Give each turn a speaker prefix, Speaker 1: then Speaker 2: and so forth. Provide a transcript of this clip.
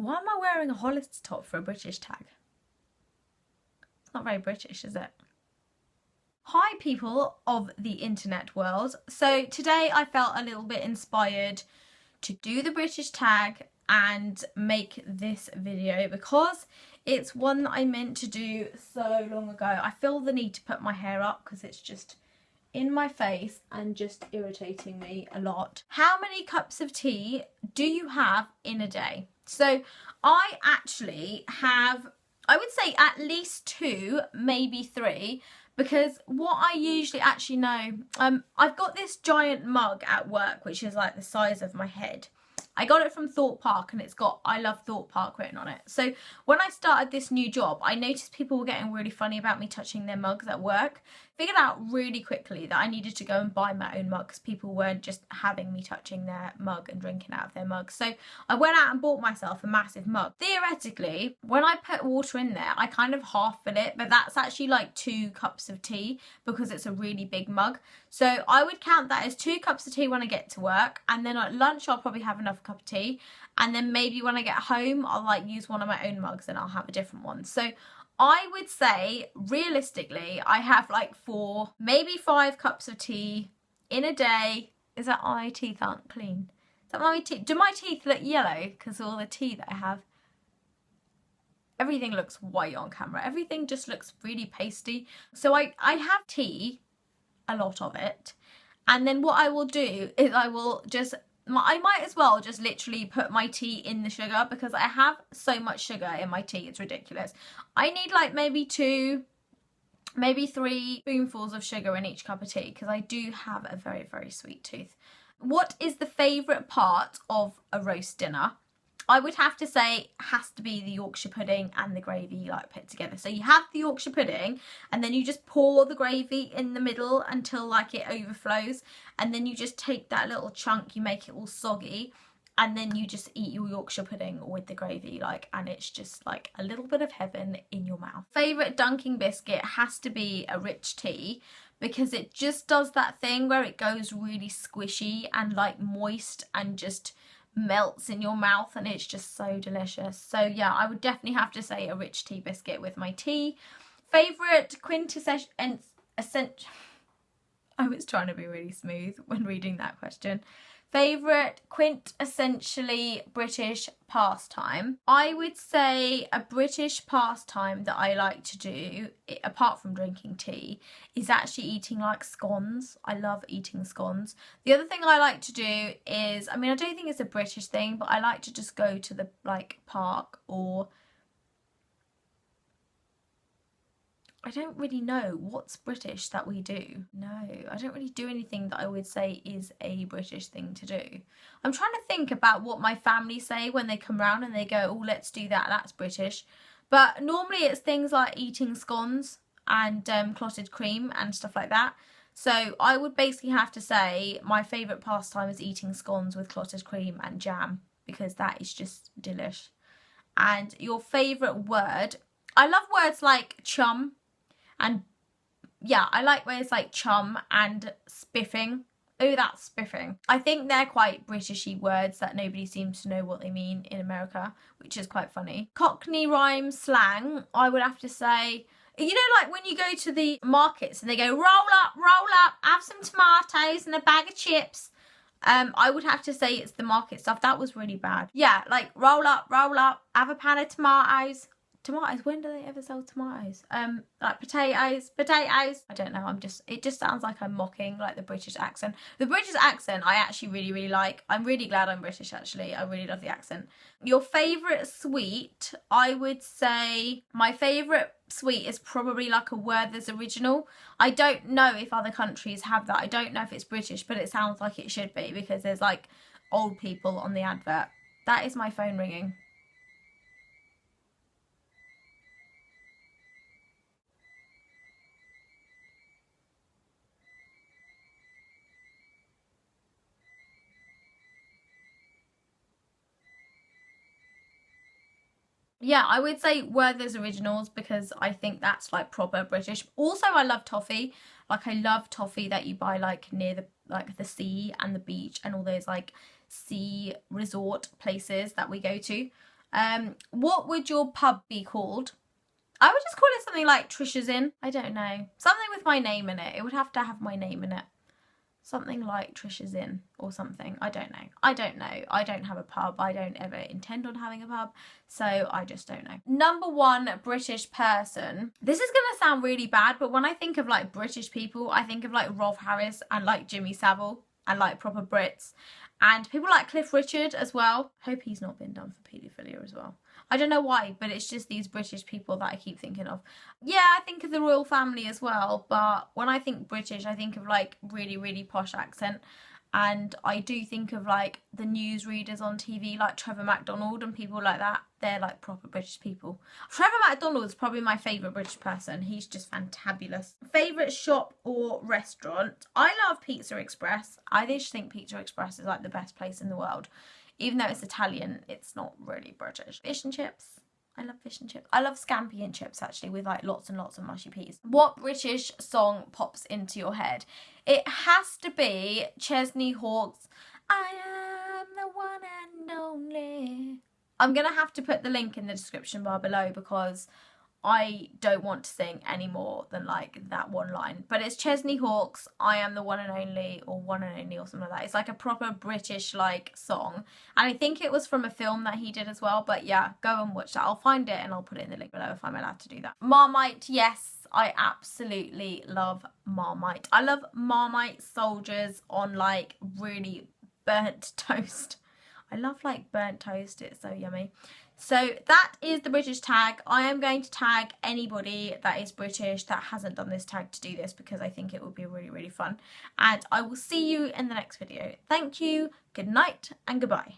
Speaker 1: Why am I wearing a Hollister top for a British tag? It's not very British, is it? Hi people of the internet world. So today I felt a little bit inspired to do the British tag and make this video because it's one that I meant to do so long ago. I feel the need to put my hair up because it's just in my face and just irritating me a lot. How many cups of tea do you have in a day? So I actually have, I would say at least 2, maybe 3, because what I usually actually know, I've got this giant mug at work which is like the size of my head. I got it from Thorpe Park and it's got I love Thorpe Park written on it. So when I started this new job, I noticed people were getting really funny about me touching their mugs at work. Figured out really quickly that I needed to go and buy my own mug because people weren't just having me touching their mug and drinking out of their mug. So I went out and bought myself a massive mug. Theoretically, when I put water in there, I kind of half fill it, but that's actually like 2 cups of tea because it's a really big mug. So I would count that as 2 cups of tea when I get to work, and then at lunch I'll probably have another cup of tea, and then maybe when I get home I'll like use one of my own mugs and I'll have a different one. So I would say realistically I have like 4, maybe 5 cups of tea in a day. Is that my teeth aren't clean? Is that my teeth? Do my teeth look yellow because of all the tea that I have? Everything looks white on camera. Everything just looks really pasty. So I have tea, a lot of it, and then what I will do is I might as well just literally put my tea in the sugar because I have so much sugar in my tea, it's ridiculous. I need like maybe 2, maybe 3 spoonfuls of sugar in each cup of tea because I do have a very, very sweet tooth. What is the favourite part of a roast dinner? I would have to say has to be the Yorkshire pudding and the gravy like put together. So you have the Yorkshire pudding and then you just pour the gravy in the middle until like it overflows, and then you just take that little chunk, you make it all soggy, and then you just eat your Yorkshire pudding with the gravy, like, and it's just like a little bit of heaven in your mouth. Favourite dunking biscuit has to be a rich tea because it just does that thing where it goes really squishy and like moist and just melts in your mouth, and it's just so delicious. So yeah, I would definitely have to say a rich tea biscuit with my tea. Favourite quintessential, I was trying to be really smooth when reading that question. Favourite quintessentially British pastime? I would say a British pastime that I like to do, apart from drinking tea, is actually eating like scones. I love eating scones. The other thing I like to do is, I mean, I don't think it's a British thing, but I like to just go to the like park, or I don't really know what's British that we do. No, I don't really do anything that I would say is a British thing to do. I'm trying to think about what my family say when they come round and they go, oh, let's do that, that's British. But normally it's things like eating scones and clotted cream and stuff like that. So I would basically have to say my favourite pastime is eating scones with clotted cream and jam because that is just delish. And your favourite word? I love words like chum. And yeah, I like words like chum and spiffing. Oh, that's spiffing. I think they're quite Britishy words that nobody seems to know what they mean in America, which is quite funny. Cockney rhyme slang, I would have to say, you know, like when you go to the markets and they go, roll up, have some tomatoes and a bag of chips. I would have to say it's the market stuff. That was really bad. Yeah, like roll up, have a pan of tomatoes. Tomatoes, when do they ever sell tomatoes? Like potatoes. I don't know, it just sounds like I'm mocking like the British accent. The British accent I actually really like. I'm really glad I'm British actually. I really love the accent. Your favourite sweet? I would say my favourite sweet is probably like a Werther's Original. I don't know if other countries have that. I don't know if it's British, but it sounds like it should be because there's like old people on the advert. That is my phone ringing. Yeah, I would say Werther's Originals because I think that's like proper British. Also, I love toffee. Like I love toffee that you buy like near the sea and the beach and all those like sea resort places that we go to. What would your pub be called? I would just call it something like Trisha's Inn. I don't know. Something with my name in it. It would have to have my name in it. Something like Trisha's Inn or something. I don't know. I don't know. I don't have a pub. I don't ever intend on having a pub. So I just don't know. Number one British person. This is going to sound really bad, but when I think of like British people, I think of like Rolf Harris and like Jimmy Savile and like proper Brits. And people like Cliff Richard as well. Hope he's not been done for paedophilia as well. I don't know why, but it's just these British people that I keep thinking of. Yeah, I think of the royal family as well, but when I think British, I think of like really, really posh accent. And I do think of like the newsreaders on TV, like Trevor McDonald and people like that. They're like proper British people. Trevor McDonald's probably my favourite British person. He's just fantabulous. Favourite shop or restaurant? I love Pizza Express. I just think Pizza Express is like the best place in the world. Even though it's Italian, it's not really British. Fish and chips. I love fish and chips. I love scampi and chips actually with like lots and lots of mushy peas. What British song pops into your head? It has to be Chesney Hawkes' I Am the One and Only. I'm going to have to put the link in the description bar below because I don't want to sing any more than like that one line. But it's Chesney Hawkes' I Am the One and Only, or One and Only or something like that. It's like a proper British like song. And I think it was from a film that he did as well. But yeah, go and watch that. I'll find it and I'll put it in the link below if I'm allowed to do that. Marmite, yes, I absolutely love Marmite. I love Marmite soldiers on like really burnt toast. I love like burnt toast. It's so yummy. So that is the British tag. I am going to tag anybody that is British that hasn't done this tag to do this because I think it would be really, really fun. And I will see you in the next video. Thank you, good night and goodbye.